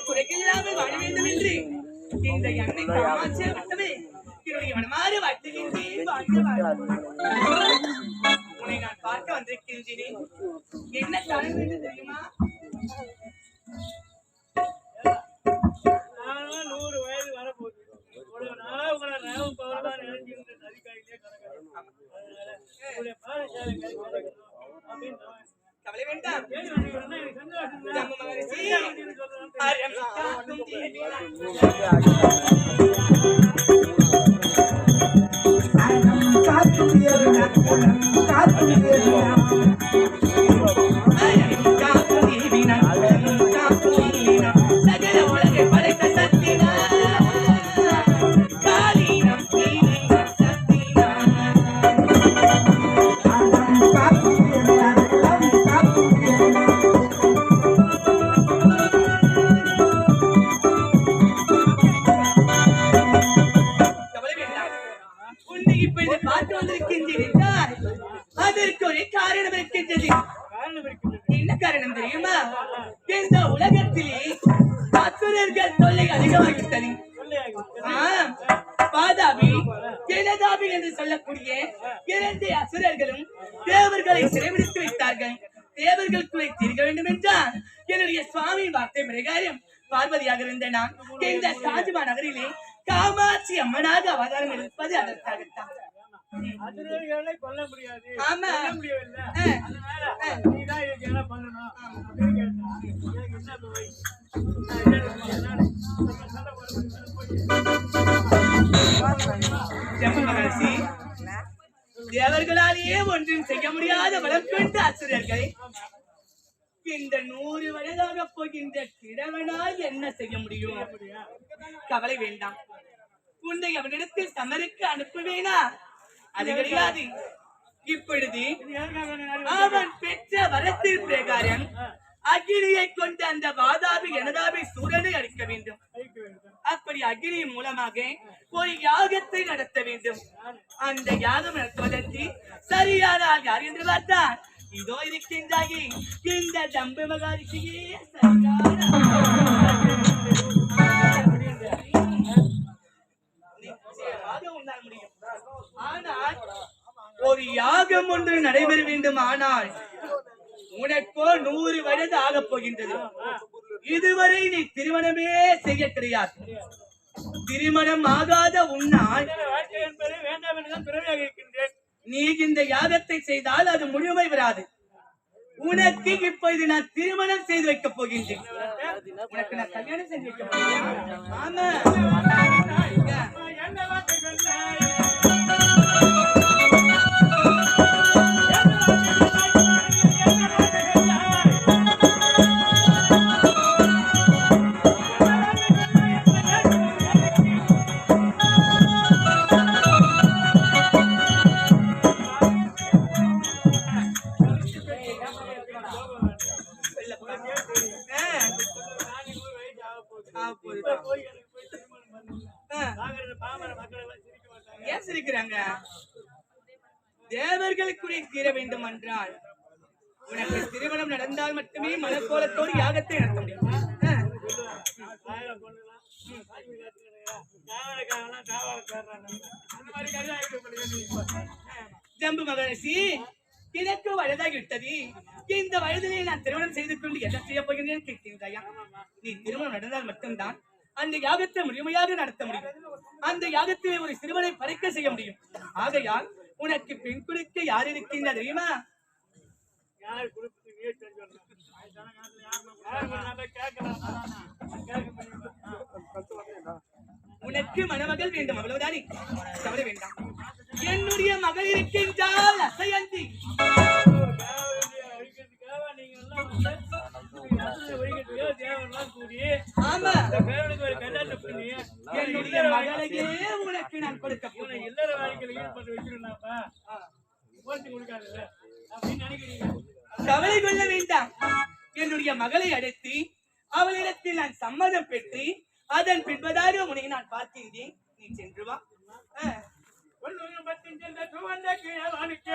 குறைக்கில்லாமல் வாழ வேண்டும் என்று இந்த எண்ணெய் காமாட்சியால் மட்டுமே என்னுடைய மனமாறு வாழ்த்துகின்றேன். உன்னை நான் பார்க்க வந்திருக்கின்றேன். என்ன காரணம் என்று தெரியுமா? 100 வயது வரப்போகுது. கவலை வேண்டாம். என்ன காரணம் தெரியுமா? இந்த உலகத்திலே அசுரர்கள் தொல்லை அதிகமாகிவிட்டது. பாதாபி ஜெனதாபி என்று சொல்லக்கூடிய 2 அசுரர்களும் தேவர்களை சிறைபிடித்து வைத்தார்கள். தேவர்களுக்குள்ளே தீர்க்க வேண்டும் என்றால் என்னுடைய சுவாமி வார்த்தை பிரகாரம் பார்வதியாக இருந்த நான் இந்த சாஜிமா நகரிலே காமாட்சி அம்மனாக அவதாரம் எடுப்பது அதற்காகத்தான். கொல்ல முடியாது. ஆமா, தேவர்களாலேயே ஒன்றும் செய்ய முடியாத வளம் கொண்ட அசுரர்கள் இந்த 100 வயதாக போகின்ற கிழவனால் என்ன செய்ய முடியும்? கவலை வேண்டாம். உன்னை அவனிடத்தில் சமருக்கு அனுப்புவேனா? அது கிடையாது. இப்பொழுது அவன் பெற்ற வரத்தின் பிரகாரம் அகிலியை கொண்டு அந்த வாதாபி எனதாபி சூரனை அழிக்க வேண்டும். அப்படி அகிலி மூலமாக ஒரு யாகத்தை நடத்த வேண்டும். அந்த யாகம் நடத்துவதற்கு சரியான ஆள் யார் என்று பார்த்தால் இதோ இருக்கின்றாயே இந்த தம்பு மகாரிஷியே சரியான முடியும். ஆனால் ஒரு யாகம் ஒன்று நடைபெற வேண்டும். ஆனால் உனக்கோ 100 வயது ஆகப் போகின்றது. இதுவரை நீ திருமணமே செய்ய கிடையாது. திருமணம் ஆகாத உன்னால் வேண்டாம் என்றுதான் பிறவியாக இருக்கின்றேன். நீ இந்த யாகத்தை செய்தால் அது முழுமை வராது. உனக்கு இப்போது நான் திருமணம் செய்து வைக்கப் போகின்றேன். உனக்கு நான் கல்யாணம் செய்து வைக்க போகிறேன். ஆமா, ஏன் சிரிக்கிறாங்க? தேவர்களுக்குரிய தீர வேண்டும் என்றால் உனக்கு திருமணம் நடந்தால் மட்டுமே மனக்கோலத்தோடு யாகத்தை நடத்த முடியும். ஜம்பு மகரிஷி, எனக்கு வயதாகிவிட்டது. இந்த வயதிலே நான் திருமணம் செய்து கொண்டு என்ன செய்ய போகிறேன் கேட்கின்றாயா? நீ திருமணம் நடந்தால் மட்டும்தான் அந்த யாகத்தை முழுமையாக நடத்த முடியும். அந்த யாகத்திலே ஒரு சிறுவனை பறிக்க செய்ய முடியும். ஆகையால் உனக்கு பெண் கொடுக்க யார் இருக்கின்ற தெரியுமா? உனக்கு மணமகள் வேண்டும், அவ்வளவுதானே? கவலை வேண்டாம். என்னுடைய மகள் இருக்கின்றால் அசையந்தி. ஆமா, என்னுடைய மகளையே உனக்கு நான் கொடுக்க இல்லற வாழ்க்கையில் ஈடுபட்டு வச்சிருந்தாப்பா. போட்டு கொடுக்காது அப்படின்னு நினைக்கிறீங்க. கவலை கொள்ள வேண்டாம். என்னுடைய மகளை அழைத்து அவளிடத்தில் நான் சம்மதம் பெற்று அதன் பின்பதாக உன்னை நான் பார்க்கின்றேன். நீ சென்று வா. ஒன்று பத்து சென்ற துவந்த கீழே வாணிக்க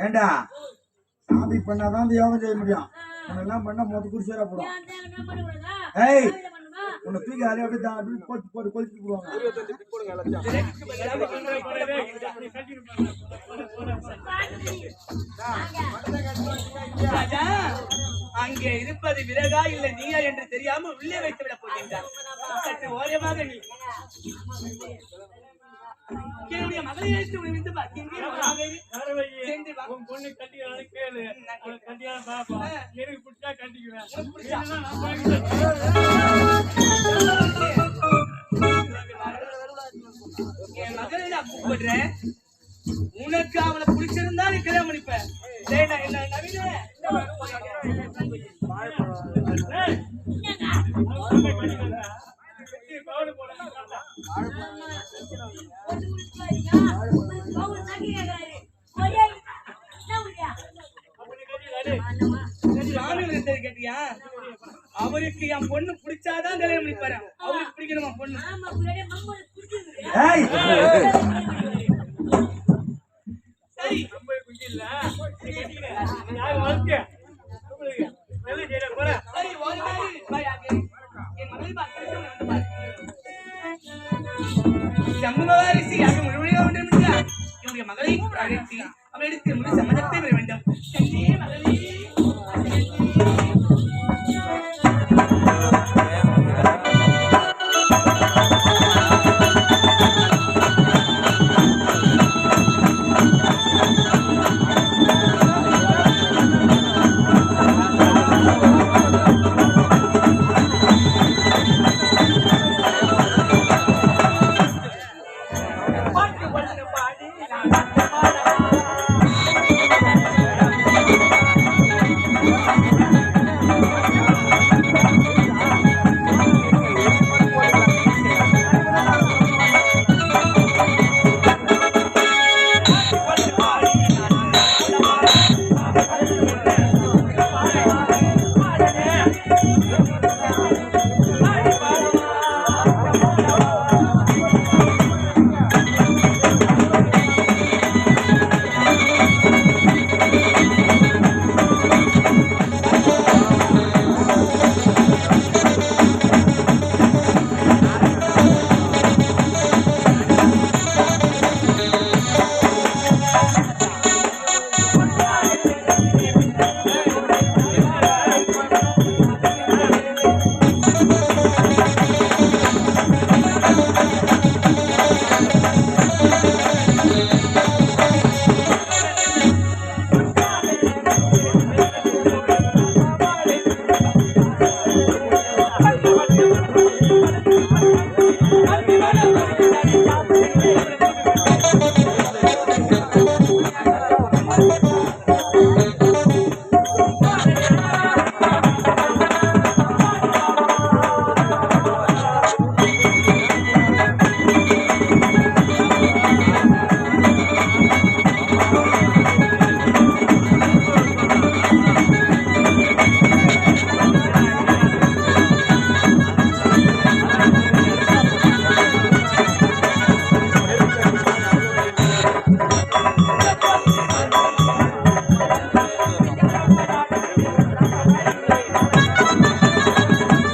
ஏண்டா சாமி பண்ணாதான் இந்த யோகம் செய்ய முடியும். உன்னெல்லாம் பண்ணா மொத்த குடிசேரா போடும். ஏய் உன்னை தூக்கி அதே அப்படியே அப்படி போட்டு போட்டு கொளுத்தி போடுவாங்க. ராஜா, அங்கே இருப்பது விறகா இல்லை நீயா என்று தெரியாமல் உள்ளே வைத்து விட போகின்றார். சற்று ஓரமாக நீ என்னுடைய மகளை அழைத்து விழுந்து உன் பொண்ணு கட்டிக்கிறான்னு கேளு. கட்டியான பாப்பா எனக்கு பிடிச்சா கட்டிக்குவேன். என் மகளை நான் கூப்பிடுறேன். உனக்கு அவளை பிடிச்சிருந்தா நீ கல்யாணம் பண்ணிப்ப. கேட்டியா? அவருக்கு என் பொண்ணு பிடிச்சாதான் கல்யாணம் பண்ணிப்பாரு. அவருக்கு பிடிக்கணுமா பொண்ணு? சரி குஞ்சு இல்ல யாரு வாழ்க்கை என்னுடைய மகளை அழைத்து அவளிடத்தில் முழு சம்மதத்தை